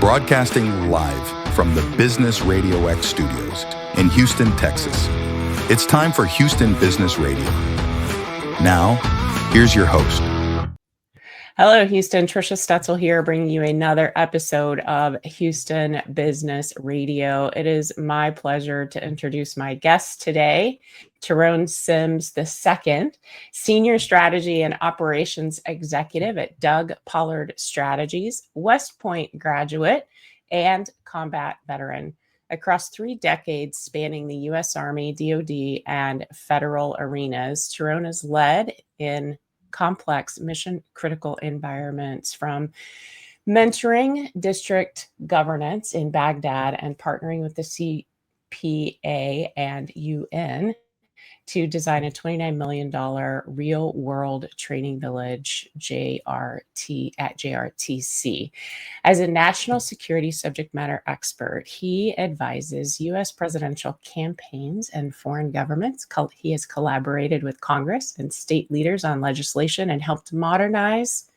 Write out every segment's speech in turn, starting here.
broadcasting live from the Business Radio X studios in Houston, Texas. It's time for Houston Business Radio. Now, here's your host. Hello, Houston. Trisha Stetzel here, bringing you another episode of Houston Business Radio. It is my pleasure to introduce my guest today, Terron Sims II, Senior Strategy and Operations Executive at Doug Pollard Strategies, West Point graduate, and combat veteran. Across 3 decades spanning the U.S. Army, DoD, and federal arenas, Terron has led in complex mission-critical environments, from mentoring district governance in Baghdad and partnering with the CPA and UN to design a $29 million real-world training village JRT at JRTC. As a national security subject matter expert, he advises U.S. presidential campaigns and foreign governments. He has collaborated with Congress and state leaders on legislation and helped modernize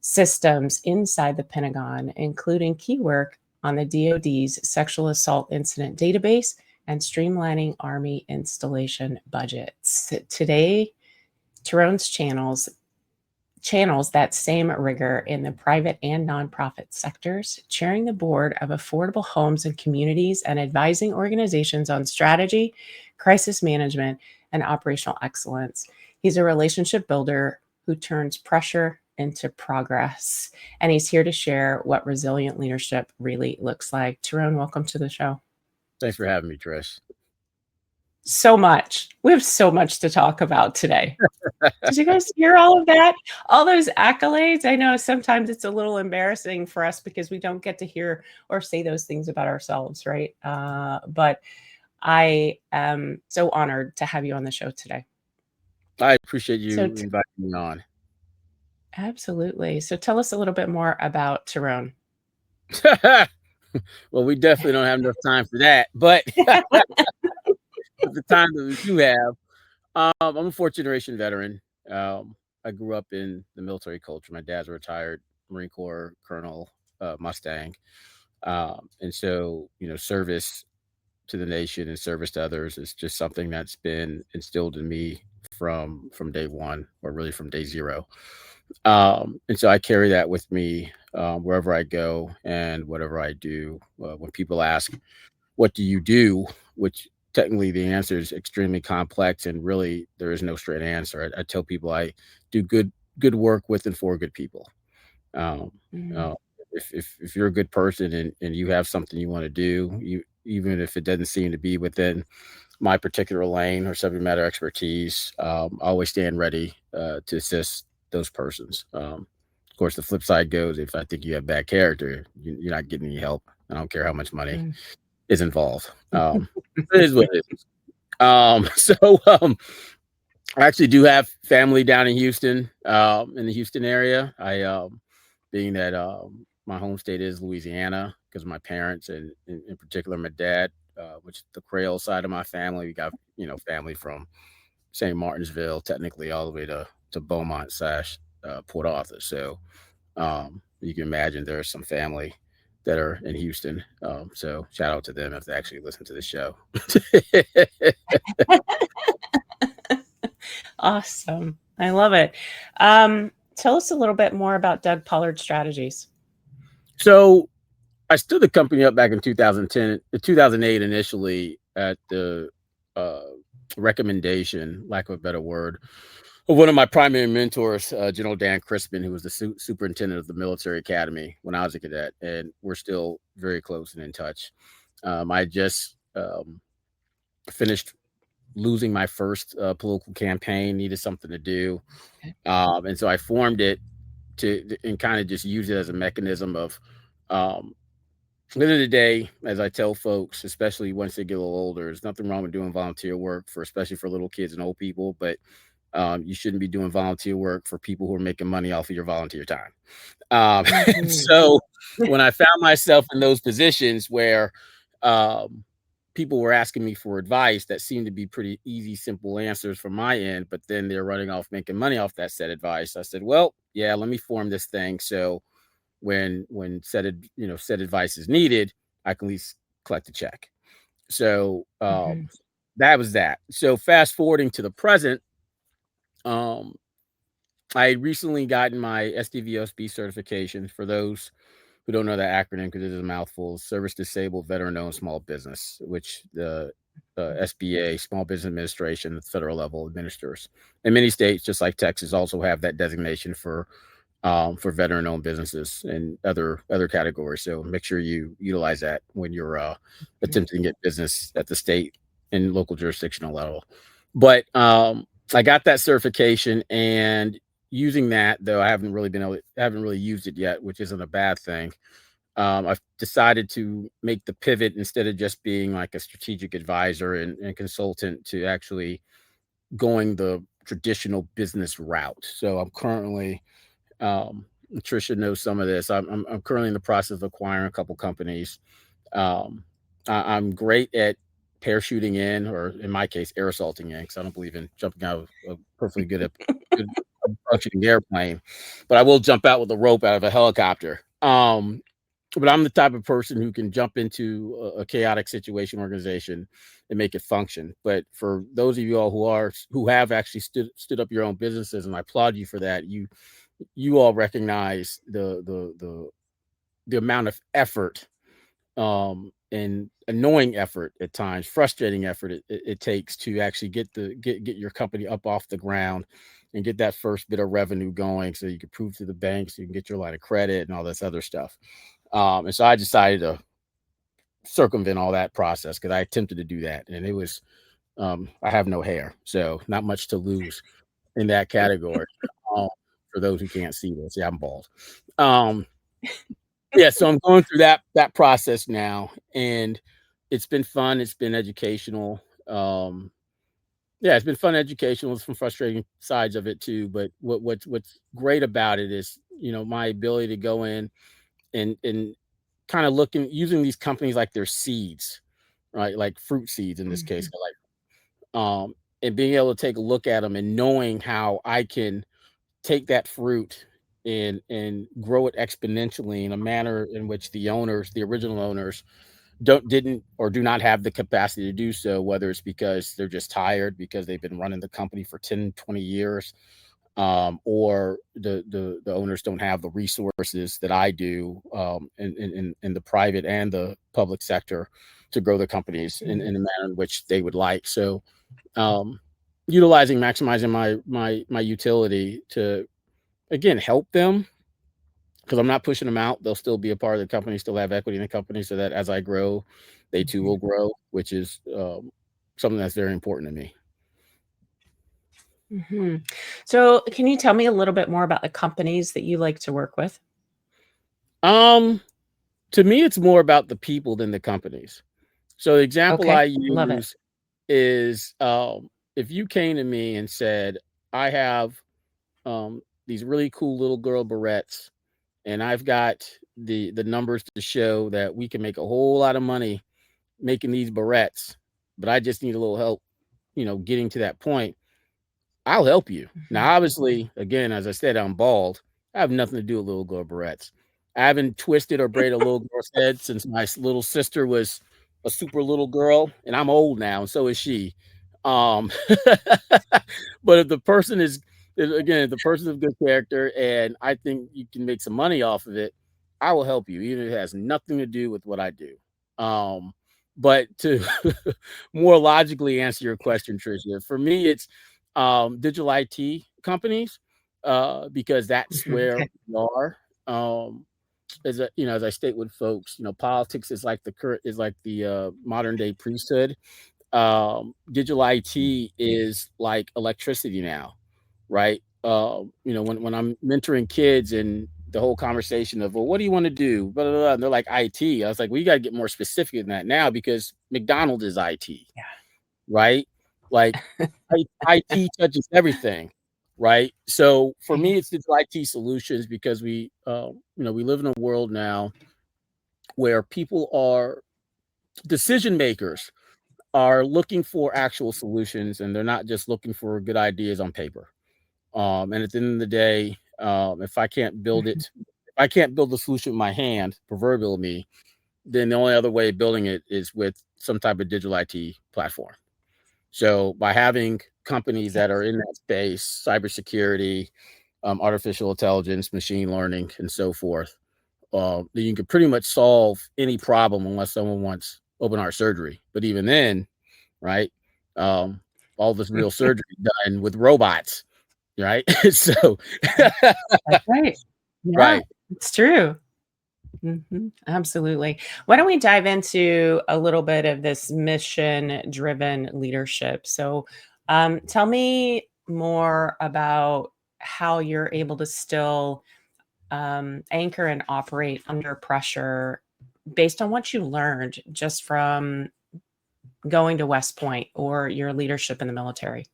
systems inside the Pentagon, including key work on the DoD's sexual assault incident database and streamlining Army installation budgets. Today, Terron's channels that same rigor in the private and nonprofit sectors, chairing the board of affordable homes and communities and advising organizations on strategy, crisis management, and operational excellence. He's a relationship builder who turns pressure into progress, and he's here to share what resilient leadership really looks like. Terron, welcome to the show. Thanks for having me, Trish. So much. We have so much to talk about today. Did you guys hear all of that? All those accolades? I know sometimes it's a little embarrassing for us because we don't get to hear or say those things about ourselves, right? But I am so honored to have you on the show today. I appreciate you inviting me on. Absolutely. So tell us a little bit more about Terron. Well, we definitely don't have enough time for that, but the time that we do have, I'm a 4th generation veteran. I grew up in the military culture. My dad's a retired Marine Corps Colonel, Mustang. And so, service to the nation and service to others is just something that's been instilled in me from day one, or really from day zero. And so I carry that with me wherever I go and whatever I do. When people ask, what do you do? Which technically the answer is extremely complex, and really there is no straight answer. I tell people I do good work with and for good people. If you're a good person and you have something you want to do, even if it doesn't seem to be within my particular lane or subject matter expertise, I always stand ready to assist those persons. Of course, the flip side goes, if I think you have bad character, you're not getting any help. I don't care how much money is involved. It is what it is. I actually do have family down in Houston, in the Houston area. Being that my home state is Louisiana, because of my parents, and in particular my dad, which is the Creole side of my family. We got family from St. Martinsville, technically all the way to Beaumont / Port Arthur. So you can imagine there's some family that are in Houston. So shout out to them if they actually listen to the show. Awesome. I love it. Tell us a little bit more about Doug Pollard Strategies. So I stood the company up back in 2008 initially at the recommendation, lack of a better word, of one of my primary mentors, General Dan Crispin, who was the superintendent of the military academy when I was a cadet, and we're still very close and in touch. I just finished losing my first political campaign, needed something to do, and so I formed it and kind of just use it as a mechanism of at the end of the day, as I tell folks, especially once they get a little older, there's nothing wrong with doing volunteer work, especially for little kids and old people, but you shouldn't be doing volunteer work for people who are making money off of your volunteer time. So when I found myself in those positions where people were asking me for advice that seemed to be pretty easy, simple answers from my end, but then they're running off making money off that said advice, I said, well, yeah, let me form this thing. So when said advice is needed, I can at least collect a check. So that was that. So fast forwarding to the present, um, I recently gotten my SDVOSB certification. For those who don't know that acronym, because it is a mouthful, Service Disabled Veteran-Owned Small Business, which the SBA, Small Business Administration, at the federal level administers. And many states, just like Texas, also have that designation for veteran-owned businesses and other categories. So make sure you utilize that when you're attempting to get business at the state and local jurisdictional level. But I got that certification, and using that, though I haven't really used it yet, which isn't a bad thing. I've decided to make the pivot, instead of just being like a strategic advisor and consultant, to actually going the traditional business route. So I'm currently, Tricia knows some of this. I'm currently in the process of acquiring a couple companies. I'm great at parachuting in, or in my case, air assaulting in, because I don't believe in jumping out of a perfectly good functioning airplane, but I will jump out with a rope out of a helicopter. But I'm the type of person who can jump into a chaotic situation organization and make it function. But for those of you all who have actually stood up your own businesses, and I applaud you for that, you all recognize the amount of effort, and annoying effort at times, frustrating effort it takes to actually get your company up off the ground and get that first bit of revenue going, so you can prove to the banks, so you can get your line of credit and all this other stuff. And so I decided to circumvent all that process, because I attempted to do that, and it was, I have no hair, so not much to lose in that category. For those who can't see this, yeah, I'm bald. Yeah, so I'm going through that process now, and it's been fun. It's been educational. Yeah, it's been fun, educational. Some frustrating sides of it too, but what's great about it is, my ability to go in and kind of using these companies like they're seeds, right? Like fruit seeds in this case, and being able to take a look at them and knowing how I can take that fruit and grow it exponentially in a manner in which the original owners, didn't or do not have the capacity to do so, whether it's because they're just tired because they've been running the company for 10, 20 years, or the owners don't have the resources that I do, in the private and the public sector, to grow the companies in the manner in which they would like. So, maximizing my utility to, again, help them, because I'm not pushing them out. They'll still be a part of the company, still have equity in the company, so that as I grow, they too will grow, which is something that's very important to me. So can you tell me a little bit more about the companies that you like to work with? To me, it's more about the people than the companies. So the example I Love it. use is, if you came to me and said, I have these really cool little girl barrettes, and I've got the numbers to show that we can make a whole lot of money making these barrettes, but I just need a little help, getting to that point, I'll help you. Now, obviously, again, as I said, I'm bald. I have nothing to do with little girl barrettes. I haven't twisted or braided a little girl's head since my little sister was a super little girl, and I'm old now, and so is she. But if the person is of good character, and I think you can make some money off of it, I will help you, even if it has nothing to do with what I do. But to more logically answer your question, Tricia, for me, it's digital IT companies, because that's where we are. As I state with folks, politics is like the modern day priesthood. Digital IT is like electricity now, right? When I'm mentoring kids, and the whole conversation of, well, what do you want to do? Blah, blah, blah, and they're like, IT. I was like, well, you got to get more specific than that now, because McDonald's is IT, right? Like IT touches everything, right? So for me, it's digital IT solutions, because we live in a world now where decision makers are looking for actual solutions, and they're not just looking for good ideas on paper. And at the end of the day, if I can't build it I can't build the solution with my hand, proverbial me, then the only other way of building it is with some type of digital IT platform. So by having companies that are in that space, cybersecurity, artificial intelligence, machine learning, and so forth, then you can pretty much solve any problem unless someone wants open heart surgery. But even then, right, all this real surgery done with robots, right? So, That's right. Yeah, right. it's true. Absolutely. Why don't we dive into a little bit of this mission driven leadership? So, tell me more about how you're able to still anchor and operate under pressure based on what you learned just from going to West Point or your leadership in the military.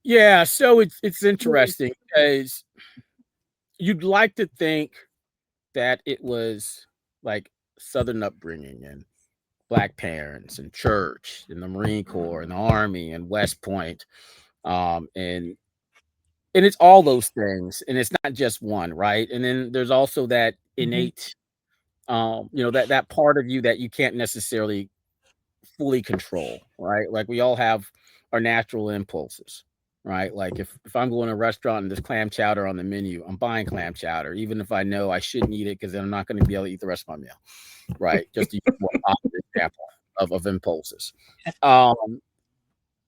Yeah. So it's interesting because you'd like to think that it was like Southern upbringing and Black parents and church and the Marine Corps and the Army and West Point, and it's all those things, and it's not just one, right? And then there's also that Mhm, innate, that part of you that you can't necessarily fully control, right? Like we all have our natural impulses, right? Like if I'm going to a restaurant and there's clam chowder on the menu, I'm buying clam chowder, even if I know I shouldn't eat it because then I'm not going to be able to eat the rest of my meal, right? Just to use a more positive example of impulses. Um,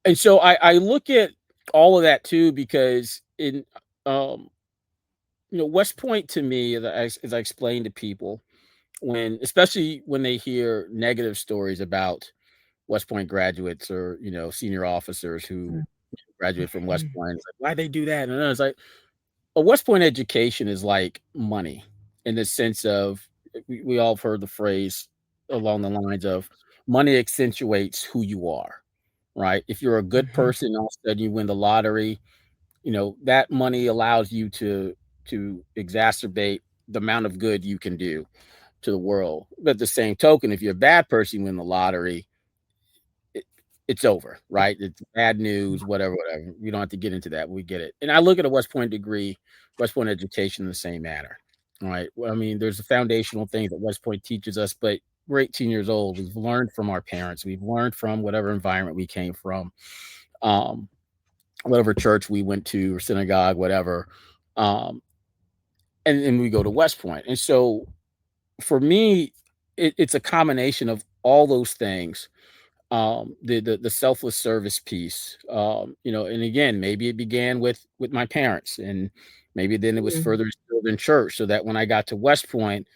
and so I look at all of that too because in um, West Point to me, as I explain to people, especially when they hear negative stories about West Point graduates or senior officers who graduate from West mhm, Point, it's like why they do that, and then it's like a West Point education is like money in the sense of we all have heard the phrase along the lines of money accentuates who you are, right? If you're a good mhm, person, all of a sudden you win the lottery, that money allows you to exacerbate the amount of good you can do to the world. But at the same token, if you're a bad person, you win the lottery, it, it's over, right? It's bad news, whatever. We don't have to get into that. We get it. And I look at a West Point degree, West Point education in the same manner. All right. Well, I mean, there's the foundational things that West Point teaches us, but we're 18 years old. We've learned from our parents. We've learned from whatever environment we came from, um, whatever church we went to or synagogue, whatever. Um, and we go to West Point. And so for me, it's a combination of all those things. The selfless service piece, and again, maybe it began with my parents, and maybe then it was mhm, further instilled in church, so that when I got to West Point,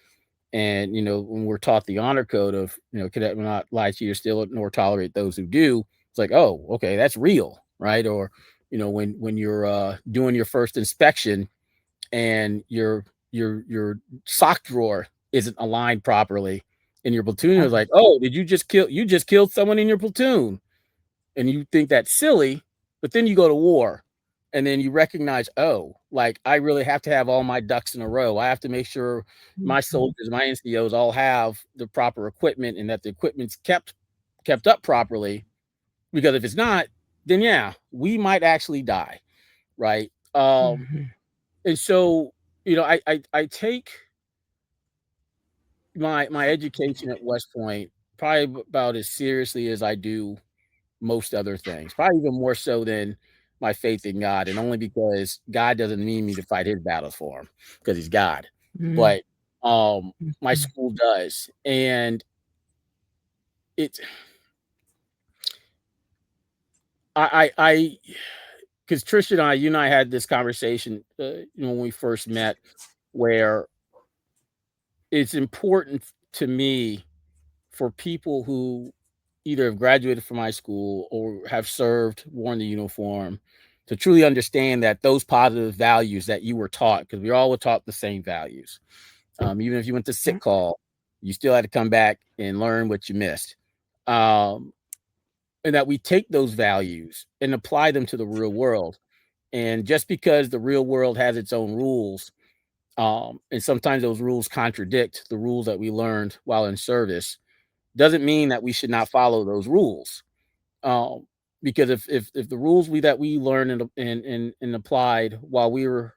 and when we're taught the honor code of cadet will not lie to you, steal it, nor tolerate those who do, it's like, oh, okay, that's real, right? Or when you're doing your first inspection and your sock drawer isn't aligned properly in your platoon, is uh, like, oh, did you just killed someone in your platoon, and you think that's silly, but then you go to war and then you recognize, oh, like I really have to have all my ducks in a row. I have to make sure my mhm, soldiers, my NCOs all have the proper equipment and that the equipment's kept up properly, because if it's not, then yeah, we might actually die, right? mhm, And so, I take my education at West Point probably about as seriously as I do most other things, probably even more so than my faith in God, and only because God doesn't need me to fight his battles for him because he's God. mhm, But my mhm, school does. And it's I because Trisha and you and I had this conversation, when we first met, where it's important to me for people who either have graduated from high school or have served, worn the uniform, to truly understand that those positive values that you were taught, because we all were taught the same values. Even if you went to sick mhm, call, you still had to come back and learn what you missed. Um, and that we take those values and apply them to the real world. And just because the real world has its own rules, and sometimes those rules contradict the rules that we learned while in service, doesn't mean that we should not follow those rules. Um, because if the rules that we learned and applied while we were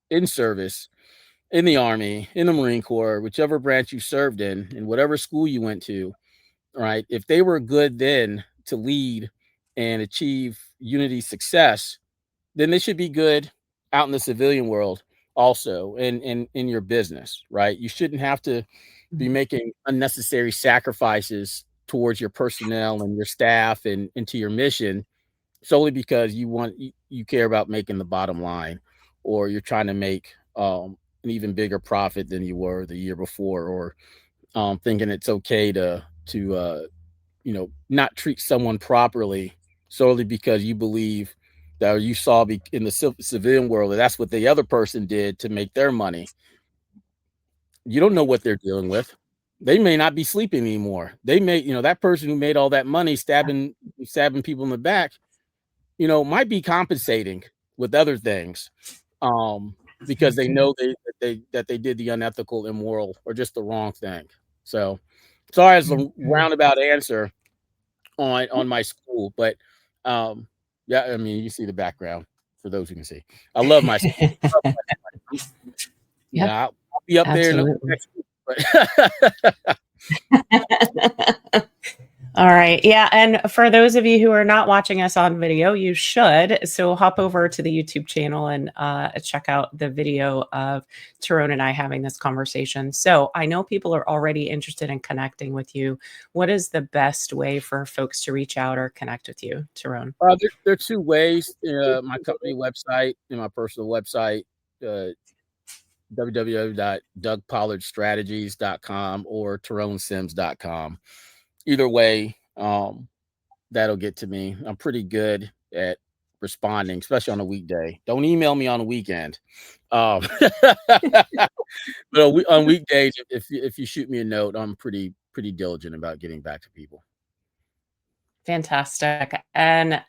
in service in the Army, in the Marine Corps, whichever branch you served in whatever school you went to, right? If they were good then to lead and achieve unity success, then they should be good out in the civilian world also, and in your business, right? You shouldn't have to be making unnecessary sacrifices towards your personnel and your staff and into your mission solely because you care about making the bottom line, or you're trying to make an even bigger profit than you were the year before, or thinking it's okay to not treat someone properly solely because you believe that, or you saw in the civilian world that that's what the other person did to make their money. You don't know what they're dealing with. They may not be sleeping anymore. They may, that person who made all that money stabbing people in the back, might be compensating with other things, because they know they did the unethical, immoral, or just the wrong thing. So sorry, as a roundabout answer on my school, but yeah, I mean, you see the background for those who can see. I love my school. Yep, Yeah, I'll be up there absolutely. next week, but All right. Yeah. And for those of you who are not watching us on video, you should. So hop over to the YouTube channel and check out the video of Terron and I having this conversation. So I know people are already interested in connecting with you. What is the best way for folks to reach out or connect with you, Terron? there are two ways. My company website and my personal website, www.dougpollardstrategies.com or terronsims.com. Either way, that'll get to me. I'm pretty good at responding, especially on a weekday. Don't email me on a weekend. But on weekdays, if you shoot me a note, I'm pretty diligent about getting back to people. Fantastic. And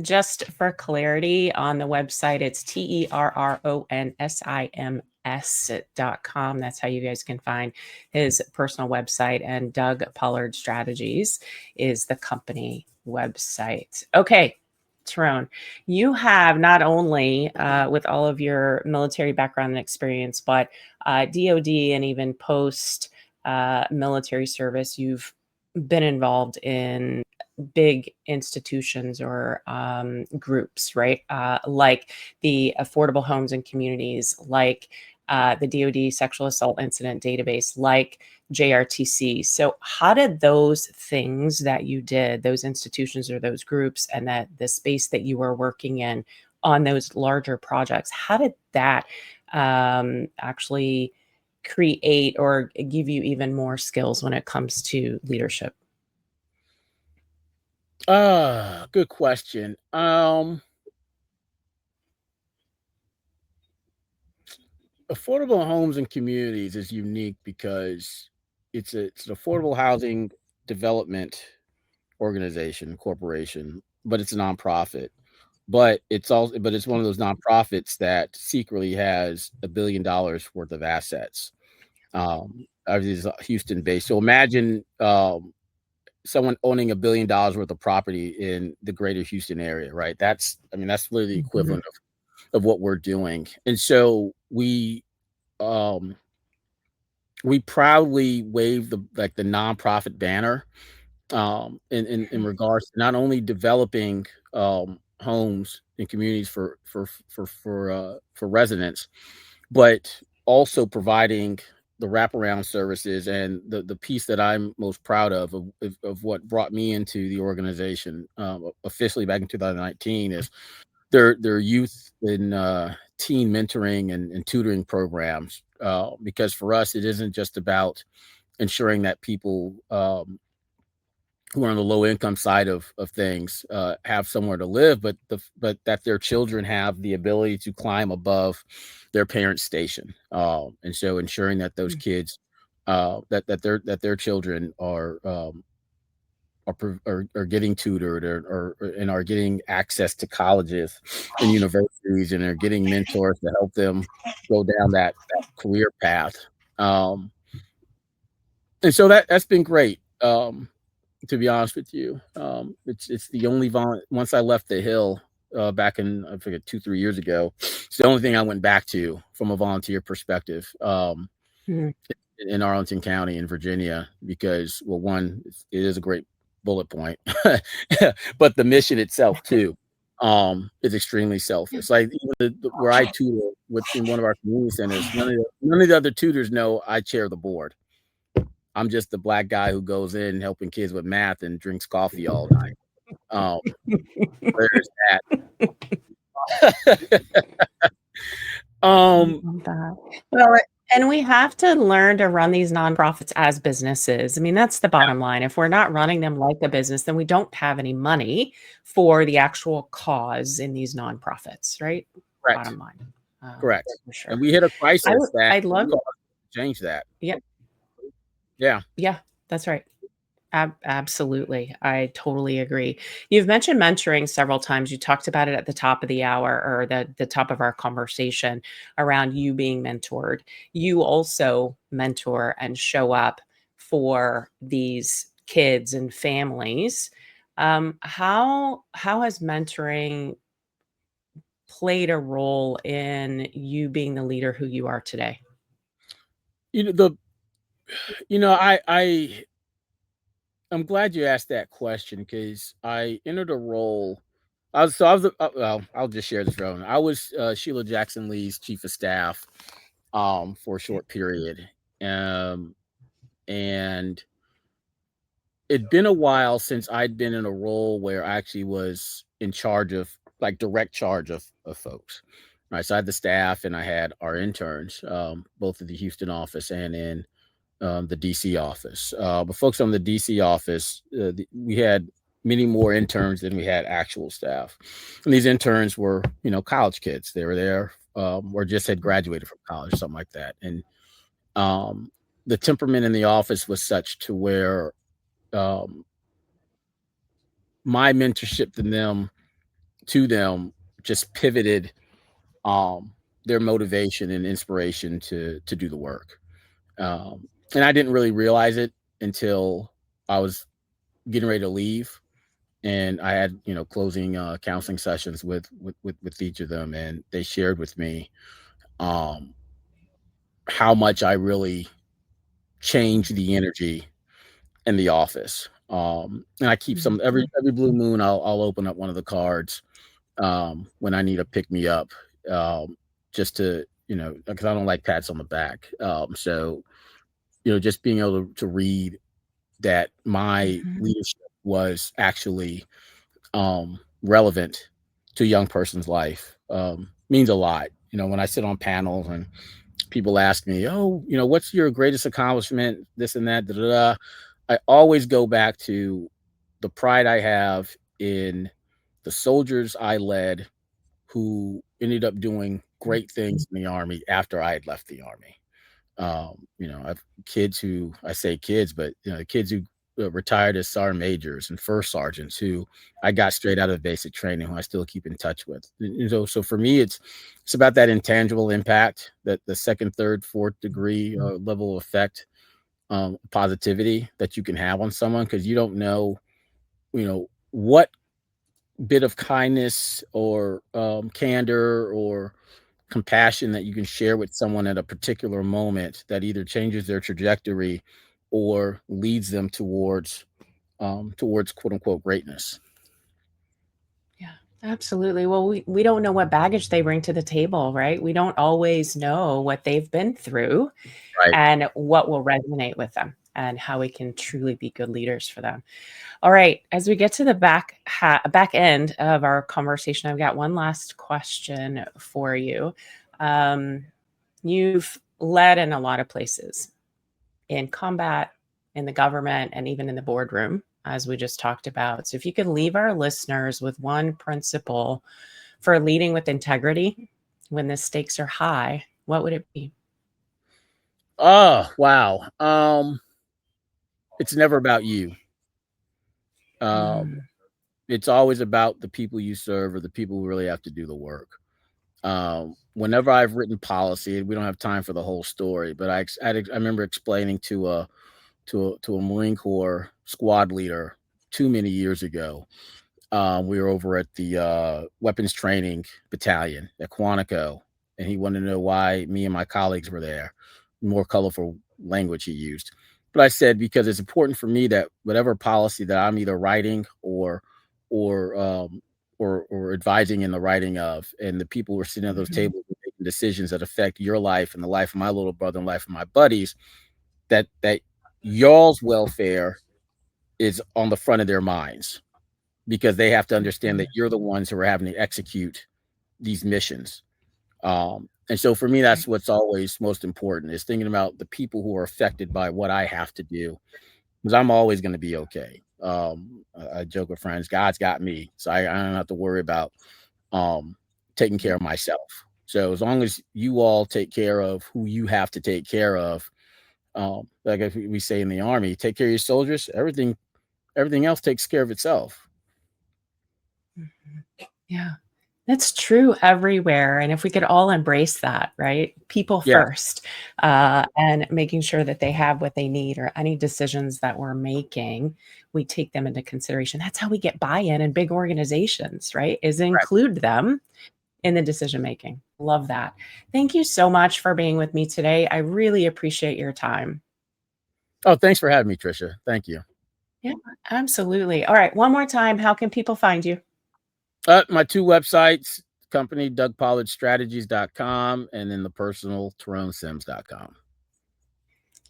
just for clarity, on the website, it's TerronSims.com. That's how you guys can find his personal website. And Doug Pollard Strategies is the company website. Okay, Terron, you have not only with all of your military background and experience, but DOD and even post military service, you've been involved in big institutions or groups, right? Like the Affordable Homes and Communities, like the DoD Sexual Assault Incident Database, like JRTC. So, how did those things that you did, those institutions or those groups, and that the space that you were working in on those larger projects, how did that actually create or give you even more skills when it comes to leadership? Good question. Affordable Homes and Communities is unique because it's an affordable housing development organization, corporation, but it's a nonprofit. But it's one of those nonprofits that secretly has $1 billion worth of assets. Is Houston based. So imagine someone owning $1 billion worth of property in the greater Houston area, right? That's literally the equivalent of what we're doing. And so we proudly wave the nonprofit banner, in regards to not only developing homes and communities for residents, but also providing the wraparound services. And the piece that I'm most proud of what brought me into the organization officially back in 2019 is their youth and teen mentoring and tutoring programs. Because for us, it isn't just about ensuring that people who are on the low income side of things have somewhere to live, but that their children have the ability to climb above their parents' station, and so ensuring that those kids, that their children are getting tutored, and are getting access to colleges and universities, and are getting mentors to help them go down that career path. And so that's been great. To be honest with you, it's the only once I left the Hill, back in, I forget, 2, 3 years ago. It's the only thing I went back to from a volunteer perspective. Mhm. In Arlington County in Virginia, because, well, one, it is a great bullet point, but the mission itself too is extremely selfless. Like, even where I tutor in one of our community centers, none of the other tutors know I chair the board. I'm just the black guy who goes in helping kids with math and drinks coffee all night. Um, there's that. I love that. Well, and we have to learn to run these nonprofits as businesses. I mean, that's the bottom line. If we're not running them like a business, then we don't have any money for the actual cause in these nonprofits, right? Correct. Bottom line. Correct. For sure. And we hit a crisis that I'd love change that. Yeah. Yeah. Yeah, that's right. Absolutely. I totally agree. You've mentioned mentoring several times. You talked about it at the top of the hour, or the top of our conversation, around you being mentored. You also mentor and show up for these kids and families. How has mentoring played a role in you being the leader who you are today? You know, the you know, I'm glad you asked that question, because I entered a role. Well, I'll just share this role. I was Sheila Jackson Lee's chief of staff for a short period, um, and it'd been a while since I'd been in a role where I actually was in charge of, like, direct charge of folks. Right, so I had the staff and I had our interns, both at the Houston office and in the DC office. But folks on the DC office, we had many more interns than we had actual staff. And these interns were, college kids. They were there, or just had graduated from college, something like that. And the temperament in the office was such to where um, my mentorship to them just pivoted their motivation and inspiration to do the work. And I didn't really realize it until I was getting ready to leave, and I had, closing counseling sessions with each of them, and they shared with me um, how much I really changed the energy in the office. And I keep some, every blue moon, I'll open up one of the cards when I need a pick me up, just to, because I don't like pats on the back. So, just being able to read that my leadership was actually relevant to a young person's life means a lot. When I sit on panels and people ask me, "Oh, what's your greatest accomplishment?" This and that, da, da, da. I always go back to the pride I have in the soldiers I led who ended up doing great things in the Army after I had left the Army. I've kids who, I say kids, but kids who retired as sergeant majors and first sergeants who I got straight out of basic training, who I still keep in touch with. So for me, it's about that intangible impact, that the second, third, fourth degree level of effect, positivity that you can have on someone, because you don't know, what bit of kindness or candor or compassion that you can share with someone at a particular moment that either changes their trajectory or leads them towards quote unquote greatness. Yeah, absolutely. Well, we don't know what baggage they bring to the table, right? We don't always know what they've been through Right. and what will resonate with them, and how we can truly be good leaders for them. All right, as we get to the back end of our conversation, I've got one last question for you. You've led in a lot of places, in combat, in the government, and even in the boardroom, as we just talked about. So if you could leave our listeners with one principle for leading with integrity when the stakes are high, what would it be? Oh, wow. It's never about you. Mm, It's always about the people you serve, or the people who really have to do the work. Whenever I've written policy, we don't have time for the whole story, but I remember explaining to a Marine Corps squad leader too many years ago, We were over at the weapons training battalion at Quantico, and he wanted to know why me and my colleagues were there. More colorful language he used. But I said, because it's important for me that whatever policy that I'm either writing or or advising in the writing of, and the people who are sitting at those tables making decisions that affect your life and the life of my little brother and life of my buddies, that y'all's welfare is on the front of their minds, because they have to understand that you're the ones who are having to execute these missions. And so for me, that's what's always most important, is thinking about the people who are affected by what I have to do, because I'm always going to be okay. I joke with friends, God's got me, so I don't have to worry about taking care of myself. So as long as you all take care of who you have to take care of, like we say in the Army, take care of your soldiers, everything else takes care of itself. Yeah, that's true everywhere. And if we could all embrace that, right? People Yeah. first, and making sure that they have what they need, or any decisions that we're making, we take them into consideration. That's how we get buy-in in big organizations, right? Is include them in the decision making. Love that. Thank you so much for being with me today. I really appreciate your time. Oh, thanks for having me, Trisha. Thank you. Yeah, absolutely. All right. One more time. How can people find you? My two websites, company, DougPollardStrategies.com, and then the personal, TerronSims.com.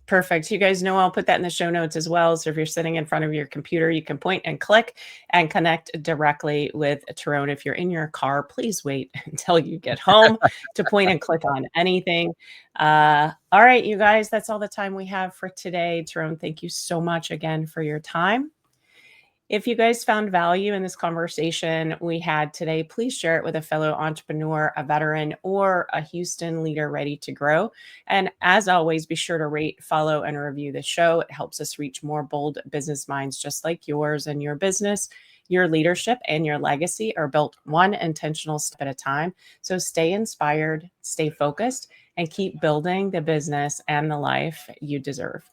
Perfect. You guys know I'll put that in the show notes as well. So if you're sitting in front of your computer, you can point and click and connect directly with Terron. If you're in your car, please wait until you get home to point and click on anything. All right, you guys, that's all the time we have for today. Terron, thank you so much again for your time. If you guys found value in this conversation we had today, please share it with a fellow entrepreneur, a veteran, or a Houston leader ready to grow. And as always, be sure to rate, follow, and review the show. It helps us reach more bold business minds just like yours. And your business, your leadership, and your legacy are built one intentional step at a time. So stay inspired, stay focused, and keep building the business and the life you deserve.